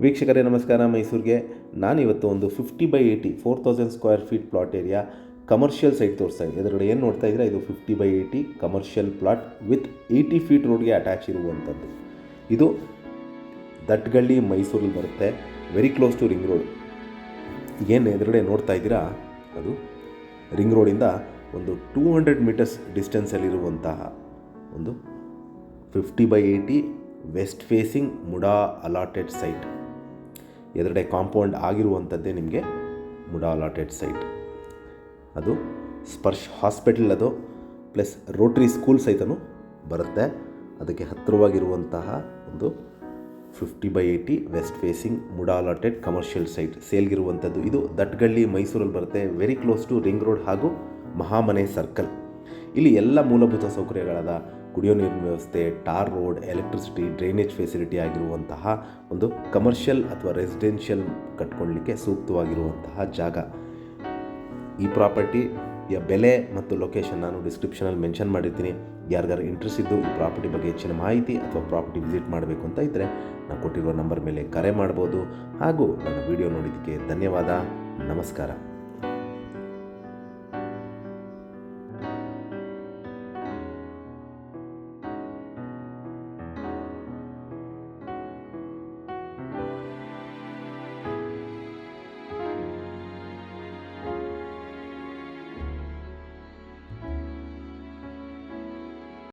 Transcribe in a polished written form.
ವೀಕ್ಷಕರೇ ನಮಸ್ಕಾರ. ಮೈಸೂರಿಗೆ ನಾನಿವತ್ತು ಒಂದು 50/80 4000 square feet plot area commercial site ತೋರಿಸ್ತಾ ಇದ್ದೀನಿ. ಇದರೊಳಗೆ ಏನು ನೋಡ್ತಾ ಇದ್ದೀರಾ, ಇದು 50/80 ಕಮರ್ಷಿಯಲ್ ಪ್ಲಾಟ್ ವಿತ್ 80 ಫೀಟ್ ರೋಡ್ಗೆ ಅಟ್ಯಾಚ್ ಇರುವಂಥದ್ದು. ಇದು ದಟ್ಗಳ್ಳಿ ಮೈಸೂರಲ್ಲಿ ಬರುತ್ತೆ, very close to ring road. ಏನು ಎದುರುಗಡೆ ನೋಡ್ತಾ ಇದ್ದೀರಾ, ಅದು ರಿಂಗ್ ರೋಡಿಂದ ಒಂದು 200 ಮೀಟರ್ಸ್ ಡಿಸ್ಟೆನ್ಸಲ್ಲಿರುವಂತಹ ಒಂದು 50/80 west facing MUDA allotted site. ಎದುರುಗಡೆ ಕಾಂಪೌಂಡ್ ಆಗಿರುವಂಥದ್ದೇ ನಿಮಗೆ ಮುಡಾ ಅಲಾಟೆಡ್ ಸೈಟ್. ಅದು ಸ್ಪರ್ಶ್ ಹಾಸ್ಪಿಟಲ್, ಅದು ಪ್ಲಸ್ ರೋಟ್ರಿ ಸ್ಕೂಲ್ ಸಹಿತನೂ ಬರುತ್ತೆ. ಅದಕ್ಕೆ ಹತ್ತಿರವಾಗಿರುವಂತಹ ಒಂದು 50/80 west facing MUDA allotted commercial site ಸೇಲ್ಗಿರುವಂಥದ್ದು. ಇದು ದಟ್ಗಳ್ಳಿ ಮೈಸೂರಲ್ಲಿ ಬರುತ್ತೆ, very close to ring road ಹಾಗೂ ಮಹಾಮನೆ ಸರ್ಕಲ್. ಇಲ್ಲಿ ಎಲ್ಲ ಮೂಲಭೂತ ಸೌಕರ್ಯಗಳಾದ ಕುಡಿಯೋ ನೀರಿನ ವ್ಯವಸ್ಥೆ, tar road, electricity, drainage facility ಆಗಿರುವಂತಹ ಒಂದು ಕಮರ್ಷಿಯಲ್ ಅಥವಾ ರೆಸಿಡೆನ್ಷಿಯಲ್ ಕಟ್ಕೊಳ್ಳಲಿಕ್ಕೆ ಸೂಕ್ತವಾಗಿರುವಂತಹ ಜಾಗ. ಈ ಪ್ರಾಪರ್ಟಿಯ ಬೆಲೆ ಮತ್ತು ಲೊಕೇಶನ್ ನಾನು ಡಿಸ್ಕ್ರಿಪ್ಷನಲ್ಲಿ ಮೆನ್ಷನ್ ಮಾಡಿರ್ತೀನಿ. ಯಾರಿಗಾರು ಇಂಟ್ರೆಸ್ಟ್ ಇದ್ದು ಈ ಪ್ರಾಪರ್ಟಿ ಬಗ್ಗೆ ಹೆಚ್ಚಿನ ಮಾಹಿತಿ ಅಥವಾ ಪ್ರಾಪರ್ಟಿ ವಿಸಿಟ್ ಮಾಡಬೇಕು ಅಂತ ಇದ್ದರೆ ನಾನು ಕೊಟ್ಟಿರುವ ನಂಬರ್ ಮೇಲೆ ಕರೆ ಮಾಡ್ಬೋದು. ಹಾಗೂ ನನ್ನ ವಿಡಿಯೋ ನೋಡಿದ್ದಕ್ಕೆ ಧನ್ಯವಾದ. ನಮಸ್ಕಾರ.